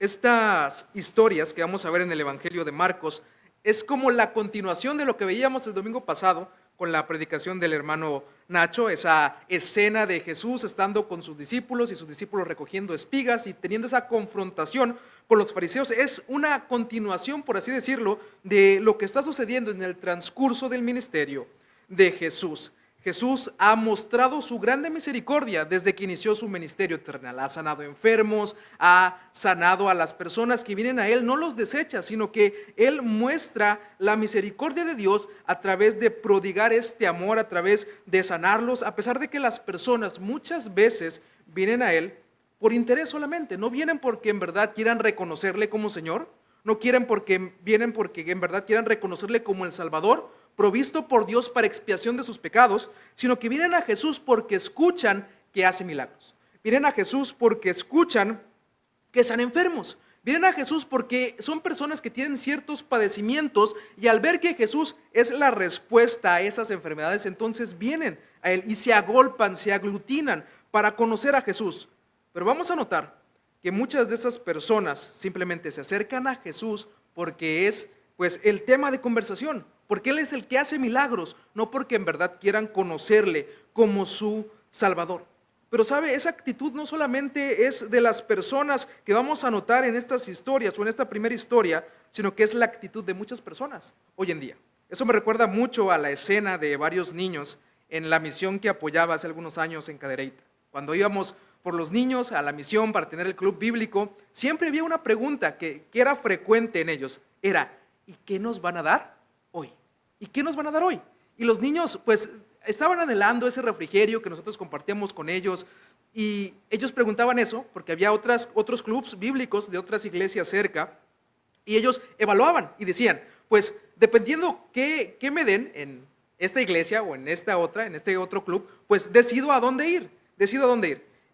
Estas historias que vamos a ver en el Evangelio de Marcos es como la continuación de lo que veíamos el domingo pasado con la predicación del hermano Nacho, esa escena de Jesús estando con sus discípulos y sus discípulos recogiendo espigas y teniendo esa confrontación con los fariseos. Es una continuación, por así decirlo, de lo que está sucediendo en el transcurso del ministerio de Jesús. Jesús ha mostrado su grande misericordia desde que inició su ministerio terrenal. Ha sanado enfermos, ha sanado a las personas que vienen a Él, no los desecha, sino que Él muestra la misericordia de Dios a través de prodigar este amor, a través de sanarlos, a pesar de que las personas muchas veces vienen a Él por interés solamente. No vienen porque en verdad quieran reconocerle como Señor, no vienen porque en verdad quieran reconocerle como el Salvador, provisto por Dios para expiación de sus pecados, sino que vienen a Jesús porque escuchan que hace milagros. Vienen a Jesús porque escuchan que están enfermos. Vienen a Jesús porque son personas que tienen ciertos padecimientos y al ver que Jesús es la respuesta a esas enfermedades, entonces vienen a Él y se agolpan, se aglutinan para conocer a Jesús. Pero vamos a notar que muchas de esas personas simplemente se acercan a Jesús porque es el tema de conversación, porque Él es el que hace milagros, no porque en verdad quieran conocerle como su Salvador. Pero sabe, esa actitud no solamente es de las personas que vamos a notar en estas historias o en esta primera historia, sino que es la actitud de muchas personas hoy en día. Eso me recuerda mucho a la escena de varios niños en la misión que apoyaba hace algunos años en Cadereyta. Cuando íbamos por los niños a la misión para tener el club bíblico, siempre había una pregunta que era frecuente en ellos, era, ¿y qué nos van a dar hoy? ¿Y qué nos van a dar hoy? Y los niños pues estaban anhelando ese refrigerio que nosotros compartíamos con ellos y ellos preguntaban eso porque había otros clubs bíblicos de otras iglesias cerca y ellos evaluaban y decían, pues dependiendo qué me den en esta iglesia o en esta otra, en este otro club, pues decido a dónde ir.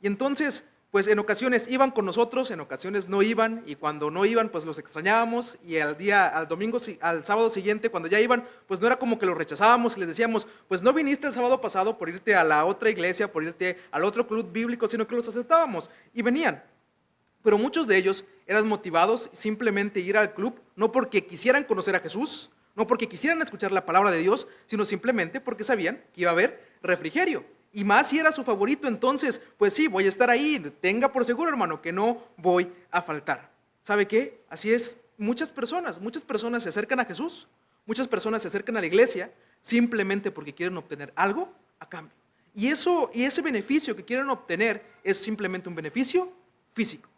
Y entonces pues en ocasiones iban con nosotros, en ocasiones no iban, y cuando no iban, pues los extrañábamos, y al sábado siguiente, cuando ya iban, pues no era como que los rechazábamos y les decíamos, pues no viniste el sábado pasado por irte a la otra iglesia, por irte al otro club bíblico, sino que los aceptábamos, y venían. Pero muchos de ellos eran motivados simplemente ir al club, no porque quisieran conocer a Jesús, no porque quisieran escuchar la palabra de Dios, sino simplemente porque sabían que iba a haber refrigerio. Y más si era su favorito, entonces, pues sí, voy a estar ahí, tenga por seguro, hermano, que no voy a faltar. ¿Sabe qué? Así es, muchas personas se acercan a Jesús, muchas personas se acercan a la iglesia simplemente porque quieren obtener algo a cambio. Y ese beneficio que quieren obtener es simplemente un beneficio físico,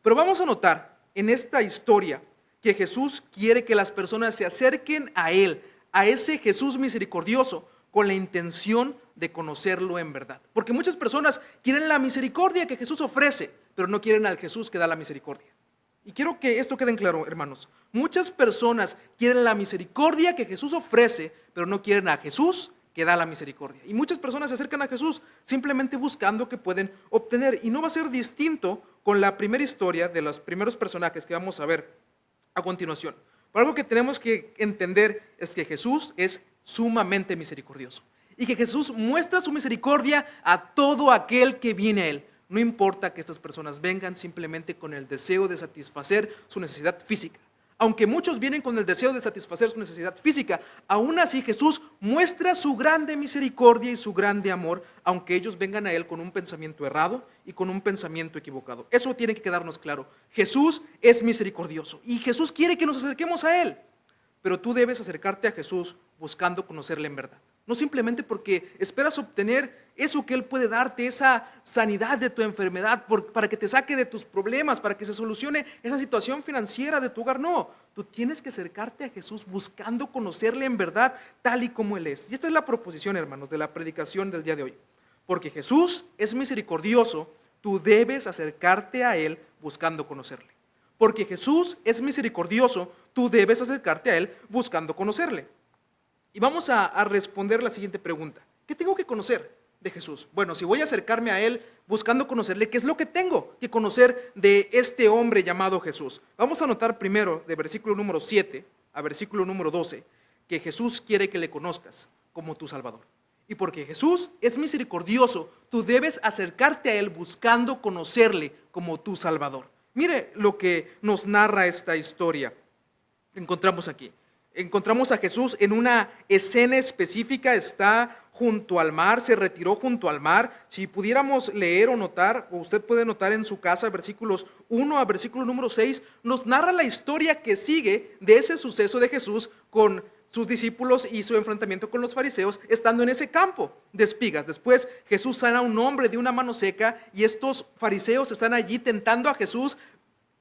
Pero vamos a notar en esta historia que Jesús quiere que las personas se acerquen a Él, a ese Jesús misericordioso, con la intención de conocerlo en verdad. Porque muchas personas quieren la misericordia que Jesús ofrece, pero no quieren al Jesús que da la misericordia. Y quiero que esto quede en claro, hermanos. Muchas personas quieren la misericordia que Jesús ofrece, pero no quieren a Jesús que da la misericordia. Y muchas personas se acercan a Jesús simplemente buscando que pueden obtener. Y no va a ser distinto con la primera historia de los primeros personajes que vamos a ver a continuación. Pero algo que tenemos que entender es que Jesús es sumamente misericordioso y que Jesús muestra su misericordia a todo aquel que viene a Él. No importa que estas personas vengan simplemente con el deseo de satisfacer su necesidad física. Aunque muchos vienen con el deseo de satisfacer su necesidad física, aún así Jesús muestra su grande misericordia y su grande amor, aunque ellos vengan a Él con un pensamiento errado y con un pensamiento equivocado. Eso tiene que quedarnos claro. Jesús es misericordioso y Jesús quiere que nos acerquemos a Él. Pero tú debes acercarte a Jesús buscando conocerle en verdad. No simplemente porque esperas obtener eso que Él puede darte, esa sanidad de tu enfermedad, para que te saque de tus problemas, para que se solucione esa situación financiera de tu hogar. No, tú tienes que acercarte a Jesús buscando conocerle en verdad tal y como Él es. Y esta es la proposición, hermanos, de la predicación del día de hoy. Porque Jesús es misericordioso, tú debes acercarte a Él buscando conocerle. Porque Jesús es misericordioso, tú debes acercarte a Él buscando conocerle. Y vamos a responder la siguiente pregunta. ¿Qué tengo que conocer de Jesús? Bueno, si voy a acercarme a Él buscando conocerle, ¿qué es lo que tengo que conocer de este hombre llamado Jesús? Vamos a notar primero, de versículo número 7 a versículo número 12, que Jesús quiere que le conozcas como tu Salvador. Y porque Jesús es misericordioso, tú debes acercarte a Él buscando conocerle como tu Salvador. Mire lo que nos narra esta historia. Encontramos aquí. Encontramos a Jesús en una escena específica, está junto al mar, se retiró junto al mar. Si pudiéramos leer o notar, o usted puede notar en su casa, versículos 1 a versículo número 6, nos narra la historia que sigue de ese suceso de Jesús con sus discípulos y su enfrentamiento con los fariseos estando en ese campo de espigas. Después Jesús sana a un hombre de una mano seca y estos fariseos están allí tentando a Jesús,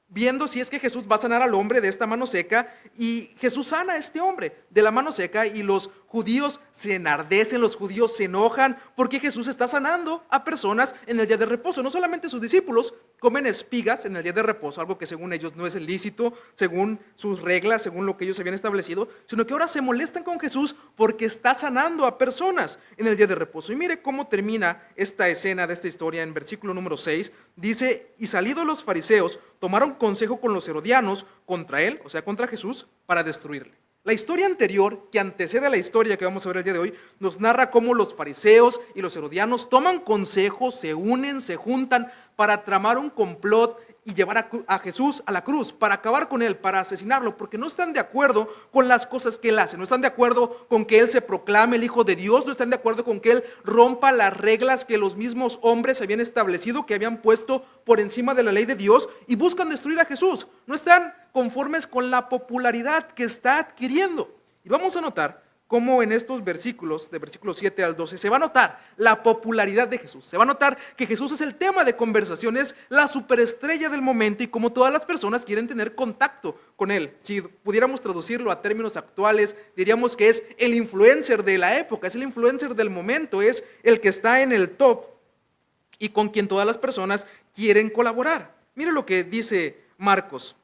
viendo si es que Jesús va a sanar al hombre de esta mano seca, y Jesús sana a este hombre de la mano seca y los judíos se enardecen, los judíos se enojan porque Jesús está sanando a personas en el día de reposo. No solamente sus discípulos comen espigas en el día de reposo, algo que según ellos no es ilícito, según sus reglas, según lo que ellos habían establecido, sino que ahora se molestan con Jesús porque está sanando a personas en el día de reposo. Y mire cómo termina esta escena de esta historia en versículo número 6. Dice: y salidos los fariseos, tomaron consejo con los herodianos contra él, o sea, contra Jesús, para destruirle. La historia anterior, que antecede a la historia que vamos a ver el día de hoy, nos narra cómo los fariseos y los herodianos toman consejo, se unen, se juntan para tramar un complot y llevar a Jesús a la cruz, para acabar con él, para asesinarlo, porque no están de acuerdo con las cosas que él hace, no están de acuerdo con que él se proclame el Hijo de Dios, no están de acuerdo con que él rompa las reglas que los mismos hombres habían establecido, que habían puesto por encima de la ley de Dios, y buscan destruir a Jesús. No están conformes con la popularidad que está adquiriendo. Y vamos a notar cómo en estos versículos, de versículos 7 al 12, se va a notar la popularidad de Jesús. Se va a notar que Jesús es el tema de conversación, es la superestrella del momento, y como todas las personas quieren tener contacto con él. Si pudiéramos traducirlo a términos actuales, diríamos que es el influencer de la época, es el influencer del momento, es el que está en el top y con quien todas las personas quieren colaborar. Mire lo que dice Marcos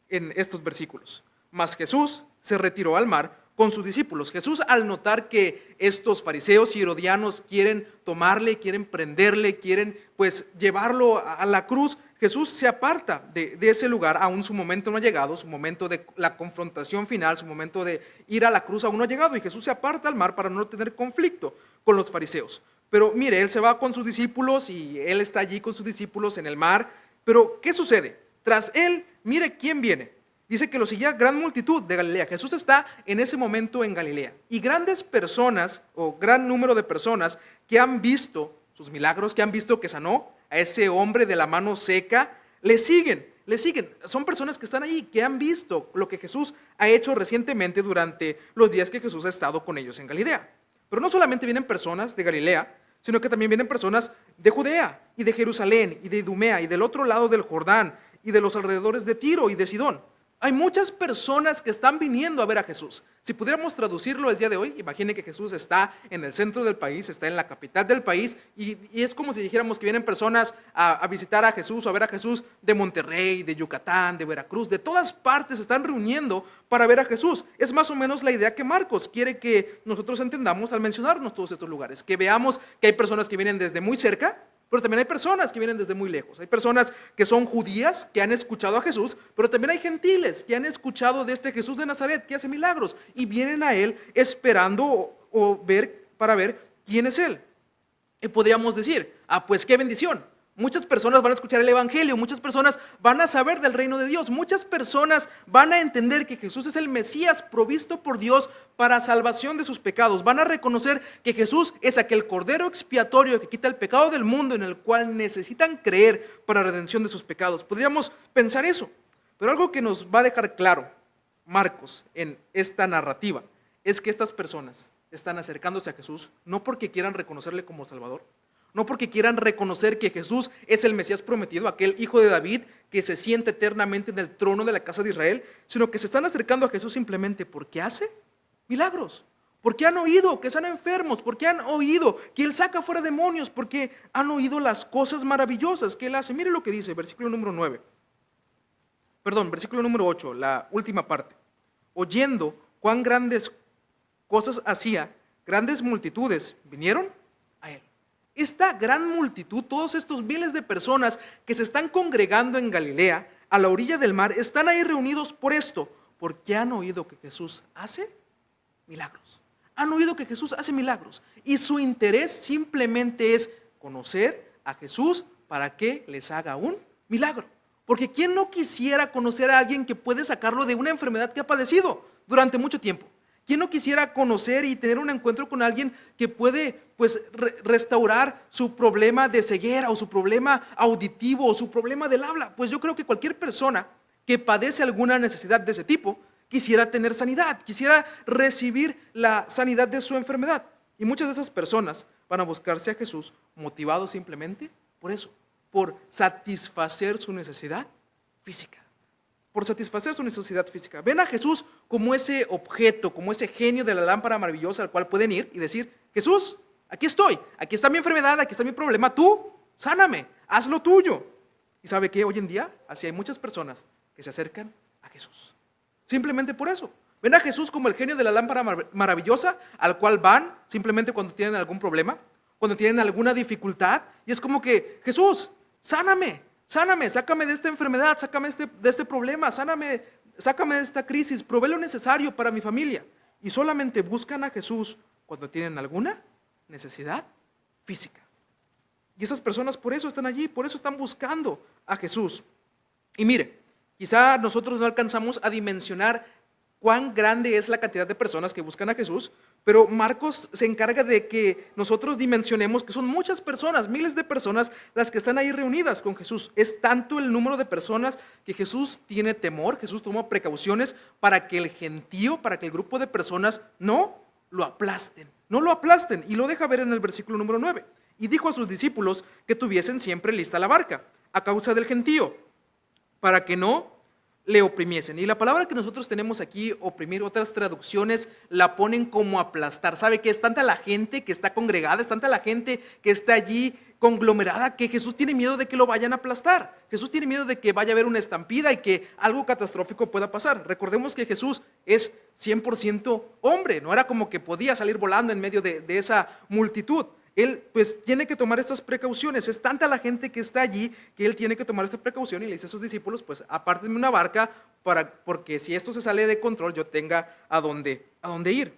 en estos versículos. Mas Jesús se retiró al mar con sus discípulos. Jesús, al notar que estos fariseos y herodianos quieren tomarle, quieren prenderle, quieren pues llevarlo a la cruz, Jesús se aparta de ese lugar. Aún su momento no ha llegado, su momento de la confrontación final, su momento de ir a la cruz aún no ha llegado, y Jesús se aparta al mar para no tener conflicto con los fariseos. Pero mire, él se va con sus discípulos y él está allí con sus discípulos en el mar. Pero ¿qué sucede? Tras él, mire quién viene. Dice que lo seguía gran multitud de Galilea. Jesús está en ese momento en Galilea. Y grandes personas, o gran número de personas que han visto sus milagros, que han visto que sanó a ese hombre de la mano seca, le siguen. Son personas que están ahí, que han visto lo que Jesús ha hecho recientemente durante los días que Jesús ha estado con ellos en Galilea. Pero no solamente vienen personas de Galilea, sino que también vienen personas de Judea y de Jerusalén y de Idumea y del otro lado del Jordán y de los alrededores de Tiro y de Sidón. Hay muchas personas que están viniendo a ver a Jesús. Si pudiéramos traducirlo el día de hoy, imagine que Jesús está en el centro del país, está en la capital del país, y es como si dijéramos que vienen personas a visitar a Jesús o a ver a Jesús de Monterrey, de Yucatán, de Veracruz, de todas partes se están reuniendo para ver a Jesús. Es más o menos la idea que Marcos quiere que nosotros entendamos al mencionarnos todos estos lugares, que veamos que hay personas que vienen desde muy cerca, pero también hay personas que vienen desde muy lejos. Hay personas que son judías, que han escuchado a Jesús, pero también hay gentiles que han escuchado de este Jesús de Nazaret que hace milagros y vienen a él esperando para ver quién es él. Y podríamos decir, pues qué bendición. Muchas personas van a escuchar el evangelio, muchas personas van a saber del reino de Dios, muchas personas van a entender que Jesús es el Mesías provisto por Dios para salvación de sus pecados. Van a reconocer que Jesús es aquel cordero expiatorio que quita el pecado del mundo, en el cual necesitan creer para la redención de sus pecados. Podríamos pensar eso, pero algo que nos va a dejar claro Marcos en esta narrativa es que estas personas están acercándose a Jesús no porque quieran reconocerle como Salvador, no porque quieran reconocer que Jesús es el Mesías prometido, aquel hijo de David que se siente eternamente en el trono de la casa de Israel, sino que se están acercando a Jesús simplemente porque hace milagros, porque han oído que están enfermos, porque han oído que Él saca fuera demonios, porque han oído las cosas maravillosas que Él hace. Mire lo que dice, versículo número 8, la última parte. Oyendo cuán grandes cosas hacía, grandes multitudes vinieron a Él. Esta gran multitud, todos estos miles de personas que se están congregando en Galilea, a la orilla del mar, están ahí reunidos por esto, porque han oído que Jesús hace milagros. Han oído que Jesús hace milagros y su interés simplemente es conocer a Jesús para que les haga un milagro. Porque ¿quién no quisiera conocer a alguien que puede sacarlo de una enfermedad que ha padecido durante mucho tiempo? ¿Quién no quisiera conocer y tener un encuentro con alguien que puede restaurar su problema de ceguera o su problema auditivo o su problema del habla? Pues yo creo que cualquier persona que padece alguna necesidad de ese tipo quisiera tener sanidad, quisiera recibir la sanidad de su enfermedad. Y muchas de esas personas van a buscarse a Jesús motivados simplemente por eso, por satisfacer su necesidad física. Por satisfacer su necesidad física. Ven a Jesús como ese objeto, como ese genio de la lámpara maravillosa al cual pueden ir y decir: Jesús, aquí estoy, aquí está mi enfermedad, aquí está mi problema, tú sáname, haz lo tuyo. ¿Y sabe qué? Hoy en día así hay muchas personas que se acercan a Jesús. Simplemente por eso. Ven a Jesús como el genio de la lámpara maravillosa al cual van simplemente cuando tienen algún problema, cuando tienen alguna dificultad, y es como que: Jesús, sáname, sácame de esta enfermedad, sácame de este problema, sácame de esta crisis, provee lo necesario para mi familia. Y solamente buscan a Jesús cuando tienen alguna necesidad física. Y esas personas por eso están allí, por eso están buscando a Jesús. Y mire, quizá nosotros no alcanzamos a dimensionar cuán grande es la cantidad de personas que buscan a Jesús, pero Marcos se encarga de que nosotros dimensionemos que son muchas personas, miles de personas las que están ahí reunidas con Jesús. Es tanto el número de personas que Jesús tiene temor, Jesús toma precauciones para que el gentío, para que el grupo de personas no lo aplasten, y lo deja ver en el versículo número 9. Y dijo a sus discípulos que tuviesen siempre lista la barca, a causa del gentío, para que no le oprimiesen. Y la palabra que nosotros tenemos aquí, oprimir, otras traducciones la ponen como aplastar. ¿Sabe qué? Es tanta la gente que está congregada, es tanta la gente que está allí conglomerada que Jesús tiene miedo de que lo vayan a aplastar. Jesús tiene miedo de que vaya a haber una estampida y que algo catastrófico pueda pasar. Recordemos que Jesús es 100% hombre, no era como que podía salir volando en medio de esa multitud. Él pues tiene que tomar estas precauciones. Es tanta la gente que está allí que él tiene que tomar esta precaución y le dice a sus discípulos: pues apártenme una barca porque si esto se sale de control yo tenga a dónde ir.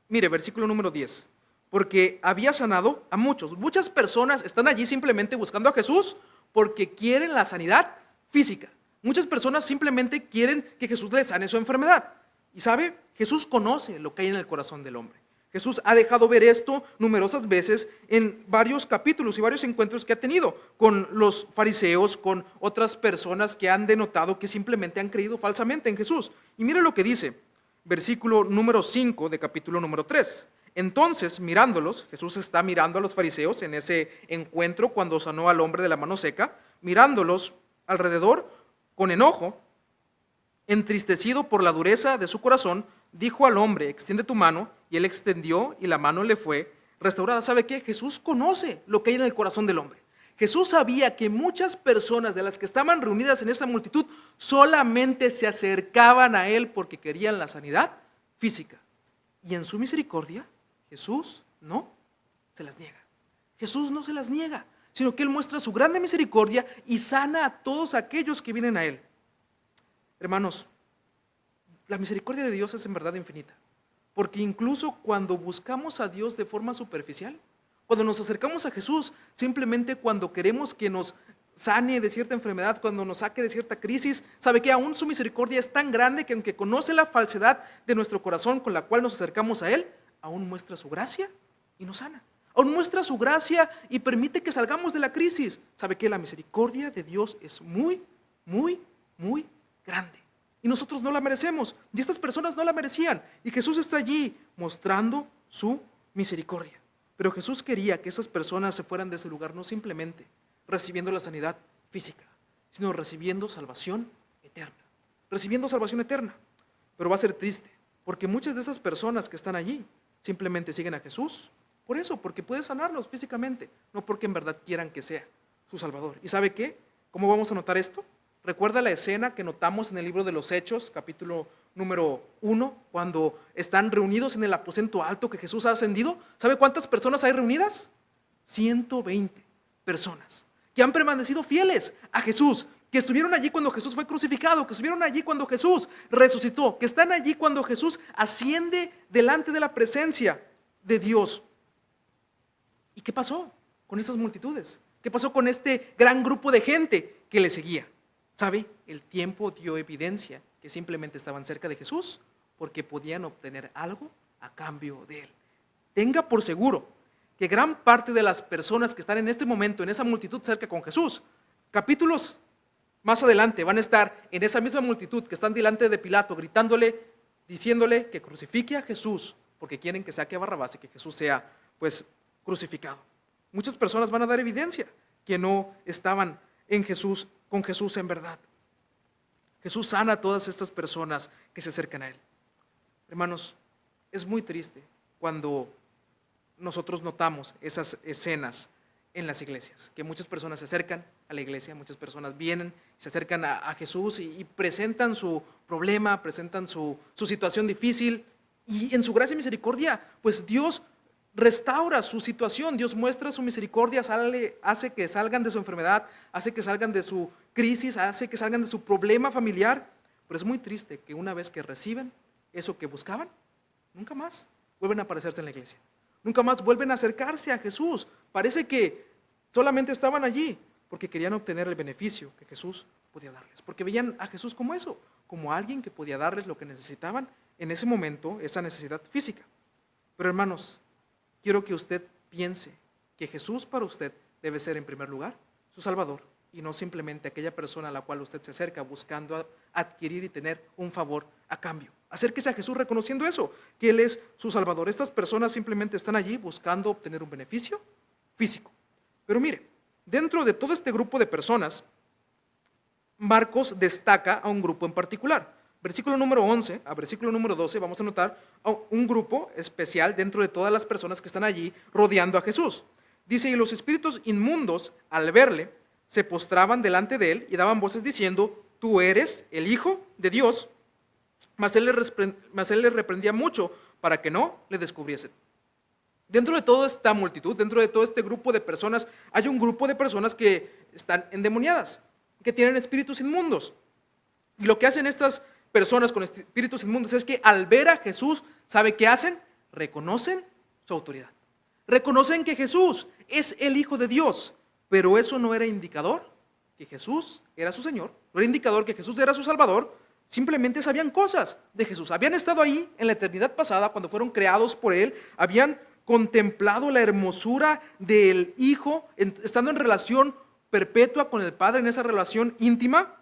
Mire, versículo número 10. Porque había sanado a muchos. Muchas personas están allí simplemente buscando a Jesús porque quieren la sanidad física. Muchas personas simplemente quieren que Jesús les sane su enfermedad. Y sabe, Jesús conoce lo que hay en el corazón del hombre. Jesús ha dejado ver esto numerosas veces en varios capítulos y varios encuentros que ha tenido con los fariseos, con otras personas que han denotado que simplemente han creído falsamente en Jesús. Y mire lo que dice, versículo número 5 de capítulo número 3. Entonces, mirándolos, Jesús está mirando a los fariseos en ese encuentro cuando sanó al hombre de la mano seca, mirándolos alrededor con enojo, entristecido por la dureza de su corazón, dijo al hombre: extiende tu mano. Y él extendió y la mano le fue restaurada. ¿Sabe qué? Jesús conoce lo que hay en el corazón del hombre. Jesús sabía que muchas personas de las que estaban reunidas en esa multitud solamente se acercaban a él porque querían la sanidad física. Y en su misericordia, Jesús no se las niega. Jesús no se las niega, sino que él muestra su grande misericordia y sana a todos aquellos que vienen a él. Hermanos, la misericordia de Dios es en verdad infinita. Porque incluso cuando buscamos a Dios de forma superficial, cuando nos acercamos a Jesús, simplemente cuando queremos que nos sane de cierta enfermedad, cuando nos saque de cierta crisis, sabe que aún su misericordia es tan grande que aunque conoce la falsedad de nuestro corazón con la cual nos acercamos a Él, aún muestra su gracia y nos sana. Aún muestra su gracia y permite que salgamos de la crisis. Sabe que la misericordia de Dios es muy, muy, muy grande. Y nosotros no la merecemos, y estas personas no la merecían, y Jesús está allí mostrando su misericordia. Pero Jesús quería que esas personas se fueran de ese lugar no simplemente recibiendo la sanidad física, sino recibiendo salvación eterna. Recibiendo salvación eterna. Pero va a ser triste, porque muchas de esas personas que están allí simplemente siguen a Jesús por eso, porque puede sanarlos físicamente, no porque en verdad quieran que sea su Salvador. ¿Y sabe qué? ¿Cómo vamos a notar esto? ¿Recuerda la escena que notamos en el libro de los Hechos, capítulo número 1, cuando están reunidos en el aposento alto que Jesús ha ascendido? ¿Sabe cuántas personas hay reunidas? 120 personas que han permanecido fieles a Jesús, que estuvieron allí cuando Jesús fue crucificado, que estuvieron allí cuando Jesús resucitó, que están allí cuando Jesús asciende delante de la presencia de Dios. ¿Y qué pasó con estas multitudes? ¿Qué pasó con este gran grupo de gente que le seguía? ¿Sabe? El tiempo dio evidencia que simplemente estaban cerca de Jesús porque podían obtener algo a cambio de él. Tenga por seguro que gran parte de las personas que están en este momento en esa multitud cerca con Jesús, capítulos más adelante van a estar en esa misma multitud que están delante de Pilato gritándole, diciéndole que crucifique a Jesús porque quieren que saque a Barrabás y que Jesús sea pues crucificado. Muchas personas van a dar evidencia que no estaban en Jesús, con Jesús en verdad. Jesús sana a todas estas personas que se acercan a él. Hermanos, es muy triste cuando nosotros notamos esas escenas en las iglesias, que muchas personas se acercan a la iglesia, muchas personas vienen, se acercan a Jesús y presentan su problema, presentan su situación difícil, y en su gracia y misericordia, pues Dios restaura su situación, Dios muestra su misericordia, hace que salgan de su enfermedad, hace que salgan de su crisis, hace que salgan de su problema familiar, pero es muy triste que una vez que reciben eso que buscaban, nunca más vuelven a aparecerse en la iglesia. Nunca más vuelven a acercarse a Jesús. Parece que solamente estaban allí porque querían obtener el beneficio que Jesús podía darles. Porque veían a Jesús como eso, como alguien que podía darles lo que necesitaban en ese momento, esa necesidad física. Pero hermanos, quiero que usted piense que Jesús para usted debe ser en primer lugar su Salvador y no simplemente aquella persona a la cual usted se acerca buscando adquirir y tener un favor a cambio. Acérquese a Jesús reconociendo eso, que Él es su Salvador. Estas personas simplemente están allí buscando obtener un beneficio físico. Pero mire, dentro de todo este grupo de personas, Marcos destaca a un grupo en particular. Versículo número 11 a versículo número 12 vamos a notar a un grupo especial dentro de todas las personas que están allí rodeando a Jesús. Dice, y los espíritus inmundos al verle se postraban delante de él y daban voces diciendo, tú eres el Hijo de Dios. Mas él le reprendía mucho para que no le descubriesen. Dentro de toda esta multitud, dentro de todo este grupo de personas, hay un grupo de personas que están endemoniadas, que tienen espíritus inmundos. Y lo que hacen estas personas con espíritus inmundos es que al ver a Jesús, ¿sabe qué hacen? Reconocen su autoridad. Reconocen que Jesús es el Hijo de Dios, pero eso no era indicador que Jesús era su Señor, no era indicador que Jesús era su Salvador. Simplemente sabían cosas de Jesús. Habían estado ahí en la eternidad pasada cuando fueron creados por Él. Habían contemplado la hermosura del Hijo, estando en relación perpetua con el Padre, en esa relación íntima.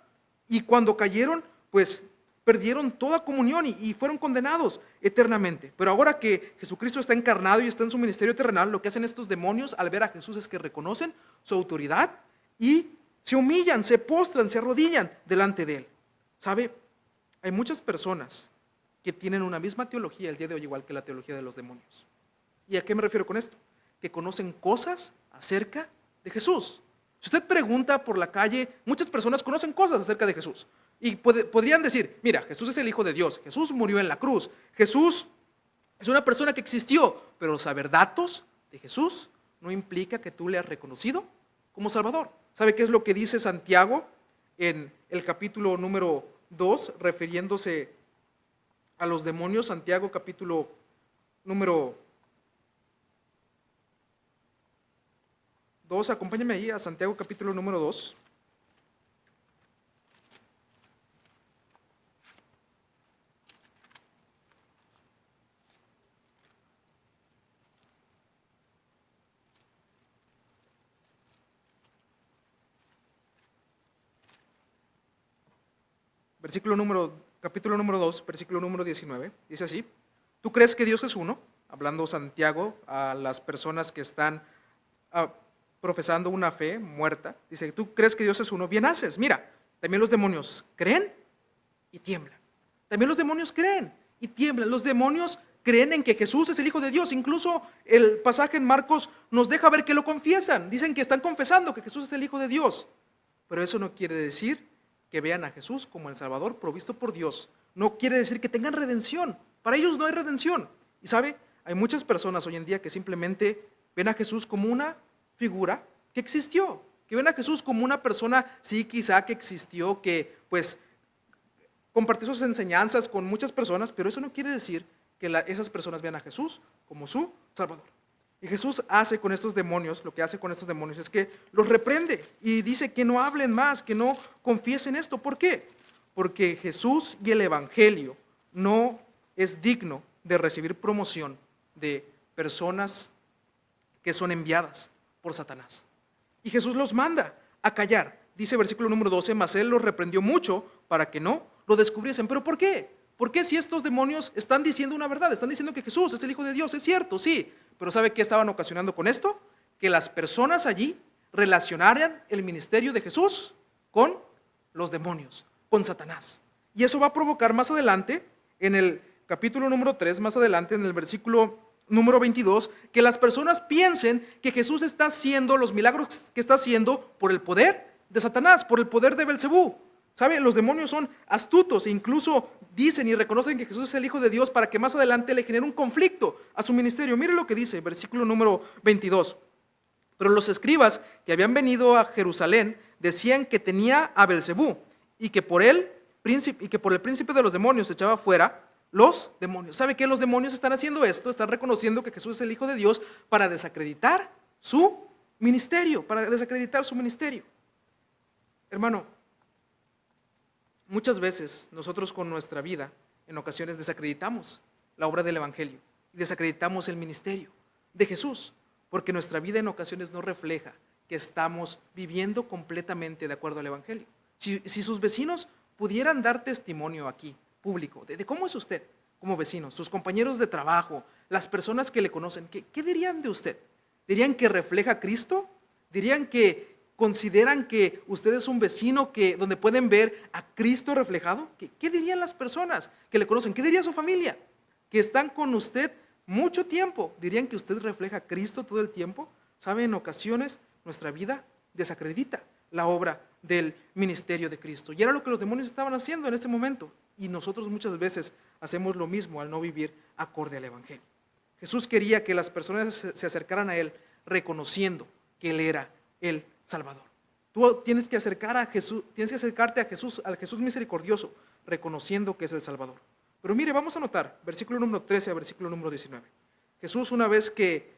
Y cuando cayeron, pues perdieron toda comunión y fueron condenados eternamente. Pero ahora que Jesucristo está encarnado y está en su ministerio terrenal, lo que hacen estos demonios al ver a Jesús es que reconocen su autoridad y se humillan, se postran, se arrodillan delante de Él. ¿Sabe? Hay muchas personas que tienen una misma teología el día de hoy, igual que la teología de los demonios. ¿Y a qué me refiero con esto? Que conocen cosas acerca de Jesús. Si usted pregunta por la calle, muchas personas conocen cosas acerca de Jesús. Y podrían decir, mira, Jesús es el Hijo de Dios, Jesús murió en la cruz, Jesús es una persona que existió, pero saber datos de Jesús no implica que tú le has reconocido como Salvador. ¿Sabe qué es lo que dice Santiago en el capítulo número 2, refiriéndose a los demonios? Santiago capítulo número 2, acompáñame ahí a Santiago capítulo número 2. Capítulo número 2, versículo número 19, dice así, ¿tú crees que Dios es uno? Hablando Santiago a las personas que están profesando una fe muerta, dice, ¿tú crees que Dios es uno? Bien haces, mira, también los demonios creen y tiemblan. También los demonios creen y tiemblan. Los demonios creen en que Jesús es el Hijo de Dios. Incluso el pasaje en Marcos nos deja ver que lo confiesan. Dicen que están confesando que Jesús es el Hijo de Dios. Pero eso no quiere decir que vean a Jesús como el Salvador provisto por Dios. No quiere decir que tengan redención. Para ellos no hay redención. Y sabe, hay muchas personas hoy en día que simplemente ven a Jesús como una figura que existió, que ven a Jesús como una persona, sí, quizá que existió, que pues compartió sus enseñanzas con muchas personas, pero eso no quiere decir que esas personas vean a Jesús como su Salvador. Y Jesús hace con estos demonios, lo que hace con estos demonios es que los reprende y dice que no hablen más, que no confiesen esto. ¿Por qué? Porque Jesús y el Evangelio no es digno de recibir promoción de personas que son enviadas por Satanás. Y Jesús los manda a callar. Dice versículo número 12, mas él los reprendió mucho para que no lo descubriesen. ¿Pero por qué? ¿Por qué si estos demonios están diciendo una verdad? Están diciendo que Jesús es el Hijo de Dios, es cierto, sí. Pero ¿sabe qué estaban ocasionando con esto? Que las personas allí relacionaran el ministerio de Jesús con los demonios, con Satanás. Y eso va a provocar más adelante, en el capítulo número 3, más adelante, en el versículo número 22, que las personas piensen que Jesús está haciendo los milagros que está haciendo por el poder de Satanás, por el poder de Belcebú. ¿Sabe? Los demonios son astutos e incluso dicen y reconocen que Jesús es el Hijo de Dios para que más adelante le genere un conflicto a su ministerio. Mire lo que dice, versículo número 22. Pero los escribas que habían venido a Jerusalén decían que tenía a Belcebú y que por el príncipe de los demonios echaba fuera los demonios. ¿Sabe qué? Los demonios están haciendo esto, están reconociendo que Jesús es el Hijo de Dios para desacreditar su ministerio, Hermano, muchas veces nosotros con nuestra vida, en ocasiones desacreditamos la obra del Evangelio y desacreditamos el ministerio de Jesús, porque nuestra vida en ocasiones no refleja que estamos viviendo completamente de acuerdo al Evangelio. Si sus vecinos pudieran dar testimonio aquí, público, de cómo es usted como vecino, sus compañeros de trabajo, las personas que le conocen, ¿qué dirían de usted? ¿Dirían que refleja a Cristo? ¿Dirían que consideran que usted es un vecino donde pueden ver a Cristo reflejado? ¿Qué dirían las personas que le conocen? ¿Qué diría su familia? Que están con usted mucho tiempo. ¿Dirían que usted refleja a Cristo todo el tiempo? ¿Sabe? En ocasiones nuestra vida desacredita la obra del ministerio de Cristo. Y era lo que los demonios estaban haciendo en este momento. Y nosotros muchas veces hacemos lo mismo al no vivir acorde al Evangelio. Jesús quería que las personas se acercaran a Él reconociendo que Él era el Salvador. Tú tienes que acercarte a Jesús, al Jesús misericordioso, reconociendo que es el Salvador. Pero mire, vamos a notar, versículo número 13 a versículo número 19. Jesús, una vez que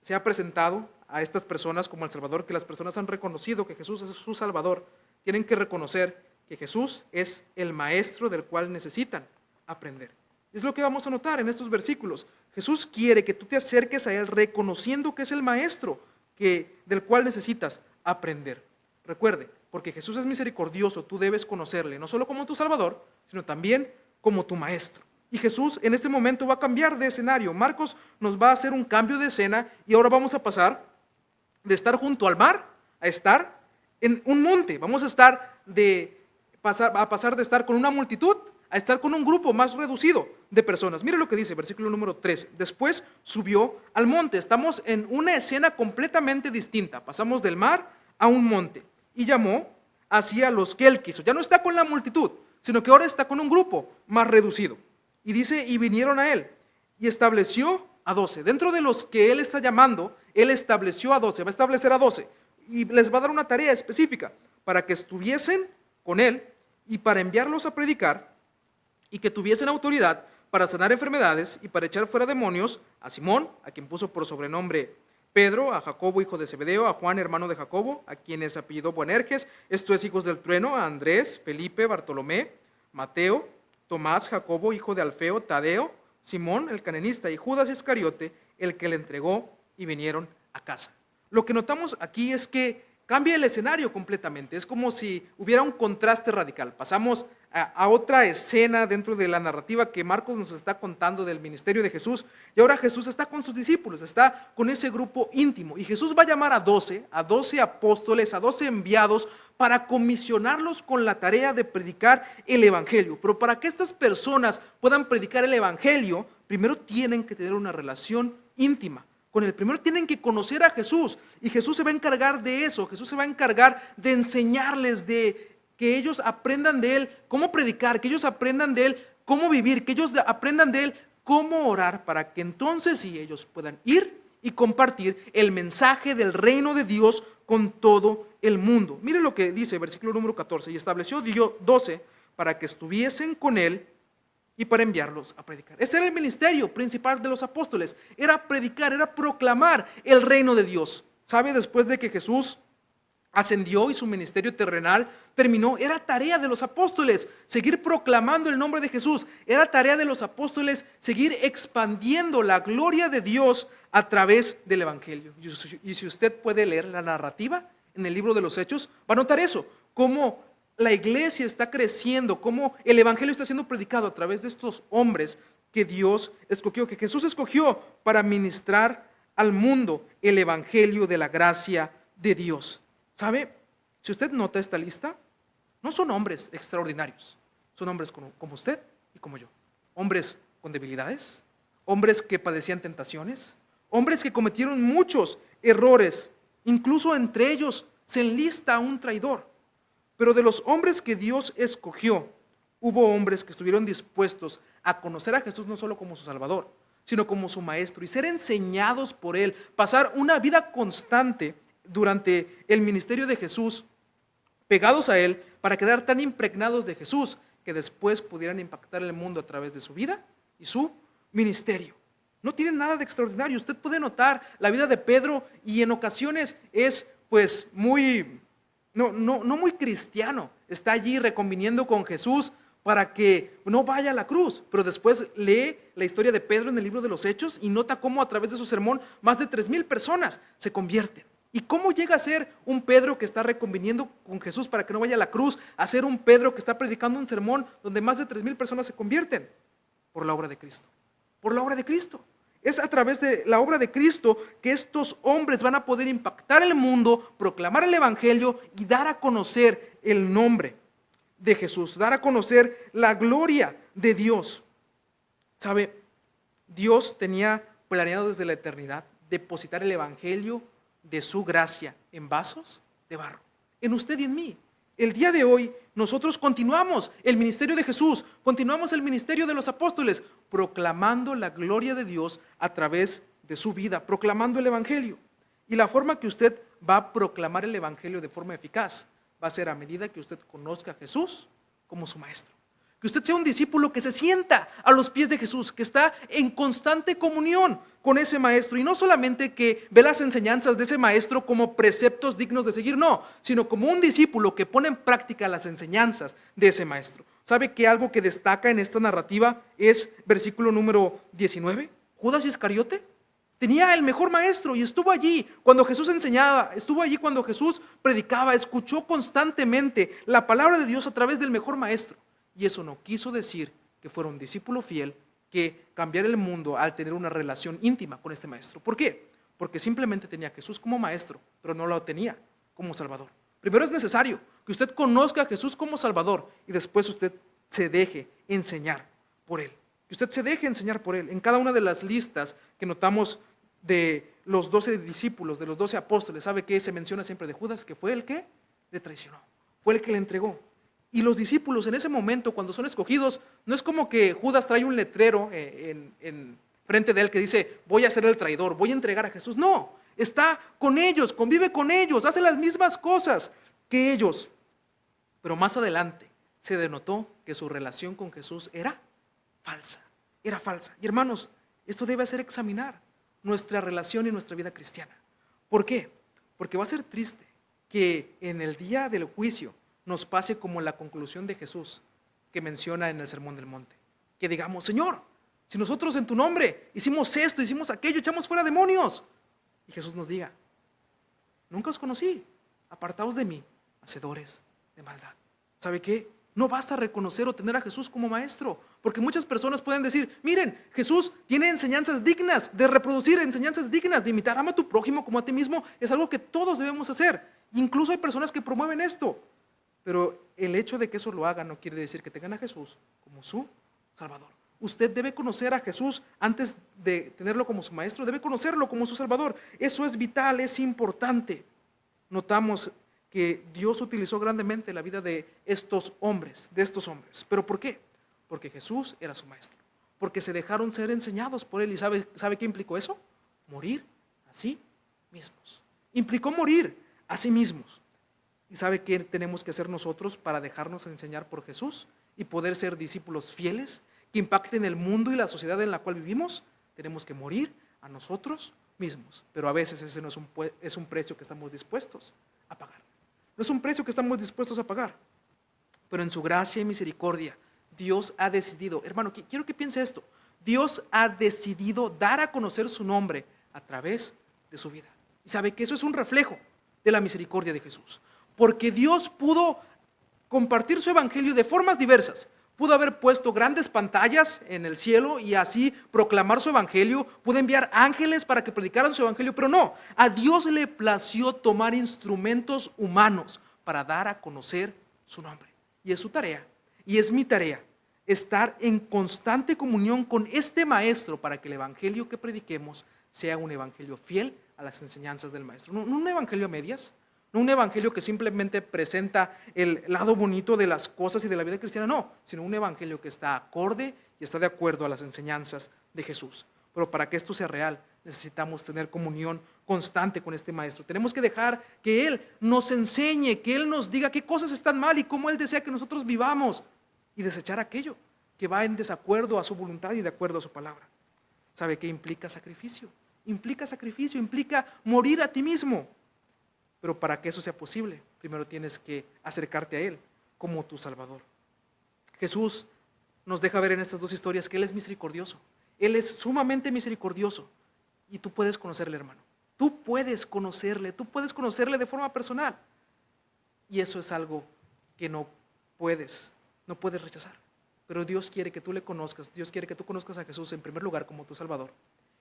se ha presentado a estas personas como el Salvador, que las personas han reconocido que Jesús es su Salvador, tienen que reconocer que Jesús es el Maestro del cual necesitan aprender. Es lo que vamos a notar en estos versículos. Jesús quiere que tú te acerques a Él reconociendo que es el Maestro del cual necesitas aprender. Recuerde, porque Jesús es misericordioso, tú debes conocerle, no solo como tu Salvador, sino también como tu Maestro. Y Jesús en este momento va a cambiar de escenario. Marcos nos va a hacer un cambio de escena y ahora vamos a pasar de estar junto al mar a estar en un monte. Vamos a pasar de estar con una multitud a estar con un grupo más reducido de personas. Mire lo que dice, versículo número 3. Después subió al monte. Estamos en una escena completamente distinta. Pasamos del mar a un monte y llamó hacia los que Él quiso. Ya no está con la multitud, sino que ahora está con un grupo más reducido. Y dice, y vinieron a Él y estableció a 12. Dentro de los que Él está llamando, Él estableció a 12, va a establecer a 12 y les va a dar una tarea específica para que estuviesen con Él y para enviarlos a predicar y que tuviesen autoridad para sanar enfermedades y para echar fuera demonios a Simón, a quien puso por sobrenombre Pedro, a Jacobo, hijo de Zebedeo, a Juan, hermano de Jacobo, a quienes apellidó Boanerges, esto es, hijos del trueno, a Andrés, Felipe, Bartolomé, Mateo, Tomás, Jacobo, hijo de Alfeo, Tadeo, Simón, el cananista, y Judas Iscariote, el que le entregó, y vinieron a casa. Lo que notamos aquí es que cambia el escenario completamente. Es como si hubiera un contraste radical. Pasamos a otra escena dentro de la narrativa que Marcos nos está contando del ministerio de Jesús. Y ahora Jesús está con sus discípulos, está con ese grupo íntimo. Y Jesús va a llamar a 12 apóstoles, a 12 enviados para comisionarlos con la tarea de predicar el Evangelio. Pero para que estas personas puedan predicar el Evangelio, primero tienen que tener una relación íntima con Él. Primero tienen que conocer a Jesús y Jesús se va a encargar de eso. Jesús se va a encargar de enseñarles, de que ellos aprendan de Él cómo predicar, que ellos aprendan de Él cómo vivir, que ellos aprendan de Él cómo orar, para que entonces sí ellos puedan ir y compartir el mensaje del reino de Dios con todo el mundo. Mire lo que dice, versículo número 14, y estableció Dios 12 para que estuviesen con él y para enviarlos a predicar. Ese era el ministerio principal de los apóstoles, era predicar, era proclamar el reino de Dios. ¿Sabe? Después de que Jesús ascendió y su ministerio terrenal terminó, era tarea de los apóstoles seguir proclamando el nombre de Jesús, era tarea de los apóstoles seguir expandiendo la gloria de Dios a través del evangelio. Y si usted puede leer la narrativa en el libro de los Hechos, va a notar eso, cómo la iglesia está creciendo, cómo el evangelio está siendo predicado a través de estos hombres que Dios escogió, que Jesús escogió para ministrar al mundo el evangelio de la gracia de Dios. ¿Sabe? Si usted nota esta lista, no son hombres extraordinarios, son hombres como usted y como yo. Hombres con debilidades, hombres que padecían tentaciones, hombres que cometieron muchos errores, incluso entre ellos se enlista un traidor. Pero de los hombres que Dios escogió, hubo hombres que estuvieron dispuestos a conocer a Jesús no solo como su Salvador, sino como su Maestro y ser enseñados por Él, pasar una vida constante durante el ministerio de Jesús, pegados a Él, para quedar tan impregnados de Jesús, que después pudieran impactar el mundo a través de su vida y su ministerio. No tiene nada de extraordinario. Usted puede notar la vida de Pedro y en ocasiones es pues no muy cristiano. Está allí reconviniendo con Jesús para que no vaya a la cruz, pero después lee la historia de Pedro en el libro de los Hechos y nota cómo a través de su sermón más de 3,000 personas se convierten. ¿Y cómo llega a ser un Pedro que está reconviniendo con Jesús para que no vaya a la cruz, a ser un Pedro que está predicando un sermón donde más de 3,000 personas se convierten? Por la obra de Cristo. Por la obra de Cristo. Es a través de la obra de Cristo que estos hombres van a poder impactar el mundo, proclamar el evangelio y dar a conocer el nombre de Jesús, dar a conocer la gloria de Dios. ¿Sabe? Dios tenía planeado desde la eternidad depositar el evangelio de su gracia en vasos de barro, en usted y en mí. El día de hoy nosotros continuamos el ministerio de Jesús, continuamos el ministerio de los apóstoles, proclamando la gloria de Dios a través de su vida, proclamando el evangelio. Y la forma que usted va a proclamar el evangelio de forma eficaz va a ser a medida que usted conozca a Jesús como su maestro. Que usted sea un discípulo que se sienta a los pies de Jesús, que está en constante comunión con ese maestro. Y no solamente que ve las enseñanzas de ese maestro como preceptos dignos de seguir, no, sino como un discípulo que pone en práctica las enseñanzas de ese maestro. ¿Sabe que algo que destaca en esta narrativa es versículo número 19? Judas Iscariote tenía el mejor maestro y estuvo allí cuando Jesús enseñaba, estuvo allí cuando Jesús predicaba, escuchó constantemente la palabra de Dios a través del mejor maestro. Y eso no quiso decir que fuera un discípulo fiel, que cambiara el mundo al tener una relación íntima con este maestro. ¿Por qué? Porque simplemente tenía a Jesús como maestro, pero no lo tenía como Salvador. Primero es necesario que usted conozca a Jesús como Salvador y después usted se deje enseñar por Él. Que usted se deje enseñar por Él. En cada una de las listas que notamos de los 12 discípulos, de los 12 apóstoles, ¿sabe qué se menciona siempre de Judas? Que fue el que le traicionó, fue el que le entregó. Y los discípulos en ese momento, cuando son escogidos, no es como que Judas trae un letrero en frente de él que dice, voy a ser el traidor, voy a entregar a Jesús. No, está con ellos, convive con ellos, hace las mismas cosas que ellos. Pero más adelante se denotó que su relación con Jesús era falsa, era falsa. Y hermanos, esto debe hacer examinar nuestra relación y nuestra vida cristiana. ¿Por qué? Porque va a ser triste que en el día del juicio nos pase como la conclusión de Jesús que menciona en el Sermón del Monte. Que digamos, Señor, si nosotros en tu nombre hicimos esto, hicimos aquello, echamos fuera demonios. Y Jesús nos diga, nunca os conocí, apartaos de mí, hacedores de maldad. ¿Sabe qué? No basta reconocer o tener a Jesús como maestro, porque muchas personas pueden decir, miren, Jesús tiene enseñanzas dignas de reproducir, enseñanzas dignas de imitar, ama a tu prójimo como a ti mismo, es algo que todos debemos hacer. Incluso hay personas que promueven esto. Pero el hecho de que eso lo hagan no quiere decir que tengan a Jesús como su Salvador. Usted debe conocer a Jesús antes de tenerlo como su maestro, debe conocerlo como su Salvador. Eso es vital, es importante. Notamos que Dios utilizó grandemente la vida de estos hombres. ¿Pero por qué? Porque Jesús era su maestro. Porque se dejaron ser enseñados por Él. ¿Y sabe qué implicó eso? Morir a sí mismos. Implicó morir a sí mismos. ¿Y sabe qué tenemos que hacer nosotros para dejarnos enseñar por Jesús y poder ser discípulos fieles que impacten el mundo y la sociedad en la cual vivimos? Tenemos que morir a nosotros mismos, pero a veces ese no es un precio que estamos dispuestos a pagar. No es un precio que estamos dispuestos a pagar, pero en su gracia y misericordia, Dios ha decidido, hermano, quiero que piense esto, Dios ha decidido dar a conocer su nombre a través de su vida. Y sabe que eso es un reflejo de la misericordia de Jesús, porque Dios pudo compartir su evangelio de formas diversas. Pudo haber puesto grandes pantallas en el cielo y así proclamar su evangelio, pudo enviar ángeles para que predicaran su evangelio, pero no, a Dios le plació tomar instrumentos humanos para dar a conocer su nombre. Y es su tarea, y es mi tarea, estar en constante comunión con este maestro para que el evangelio que prediquemos sea un evangelio fiel a las enseñanzas del maestro. No un evangelio a medias, no un evangelio que simplemente presenta el lado bonito de las cosas y de la vida cristiana, no, sino un evangelio que está acorde y está de acuerdo a las enseñanzas de Jesús. Pero para que esto sea real, necesitamos tener comunión constante con este maestro. Tenemos que dejar que Él nos enseñe, que Él nos diga qué cosas están mal y cómo Él desea que nosotros vivamos, y desechar aquello que va en desacuerdo a su voluntad y de acuerdo a su palabra. ¿Sabe qué implica sacrificio? Implica morir a ti mismo. Pero para que eso sea posible, primero tienes que acercarte a Él como tu Salvador. Jesús nos deja ver en estas dos historias que Él es misericordioso. Él es sumamente misericordioso y tú puedes conocerle, hermano. Tú puedes conocerle de forma personal. Y eso es algo que no puedes rechazar. Pero Dios quiere que tú le conozcas, Dios quiere que tú conozcas a Jesús en primer lugar como tu Salvador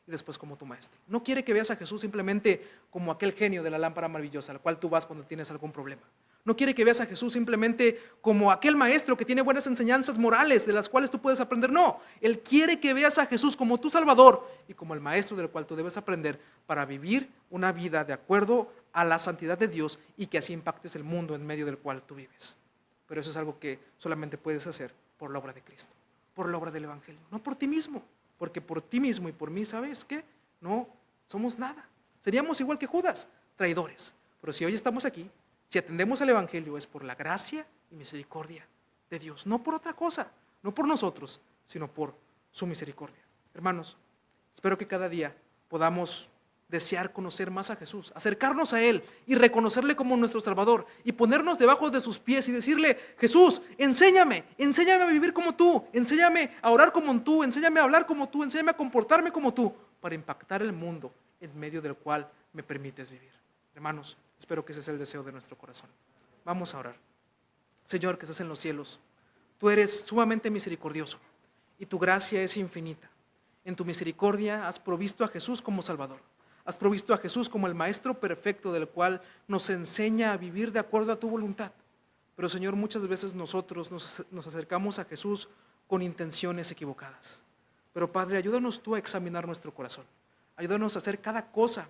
y después como tu maestro. No quiere que veas a Jesús simplemente como aquel genio de la lámpara maravillosa al cual tú vas cuando tienes algún problema. No quiere que veas a Jesús simplemente como aquel maestro que tiene buenas enseñanzas morales de las cuales tú puedes aprender. No, Él quiere que veas a Jesús como tu Salvador y como el maestro del cual tú debes aprender para vivir una vida de acuerdo a la santidad de Dios y que así impactes el mundo en medio del cual tú vives. Pero eso es algo que solamente puedes hacer por la obra de Cristo, por la obra del evangelio, no por ti mismo, porque por ti mismo y por mí, ¿sabes qué? No somos nada. Seríamos igual que Judas, traidores. Pero si hoy estamos aquí, si atendemos al evangelio, es por la gracia y misericordia de Dios, no por otra cosa, no por nosotros, sino por su misericordia. Hermanos, espero que cada día podamos desear conocer más a Jesús, acercarnos a Él y reconocerle como nuestro Salvador y ponernos debajo de sus pies y decirle: Jesús, enséñame a vivir como tú, enséñame a orar como tú, enséñame a hablar como tú, enséñame a comportarme como tú, para impactar el mundo en medio del cual me permites vivir. Hermanos, espero que ese sea el deseo de nuestro corazón. Vamos a orar. Señor que estás en los cielos, tú eres sumamente misericordioso y tu gracia es infinita. En tu misericordia has provisto a Jesús como Salvador. Has provisto a Jesús como el Maestro perfecto del cual nos enseña a vivir de acuerdo a tu voluntad. Pero Señor, muchas veces nosotros nos acercamos a Jesús con intenciones equivocadas. Pero Padre, ayúdanos tú a examinar nuestro corazón. Ayúdanos a hacer cada cosa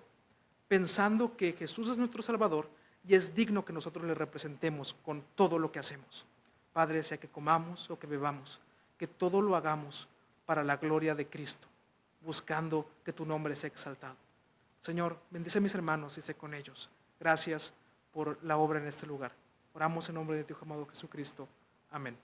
pensando que Jesús es nuestro Salvador y es digno que nosotros le representemos con todo lo que hacemos. Padre, sea que comamos o que bebamos, que todo lo hagamos para la gloria de Cristo, buscando que tu nombre sea exaltado. Señor, bendice a mis hermanos y sé con ellos. Gracias por la obra en este lugar. Oramos en nombre de tu Hijo amado Jesucristo. Amén.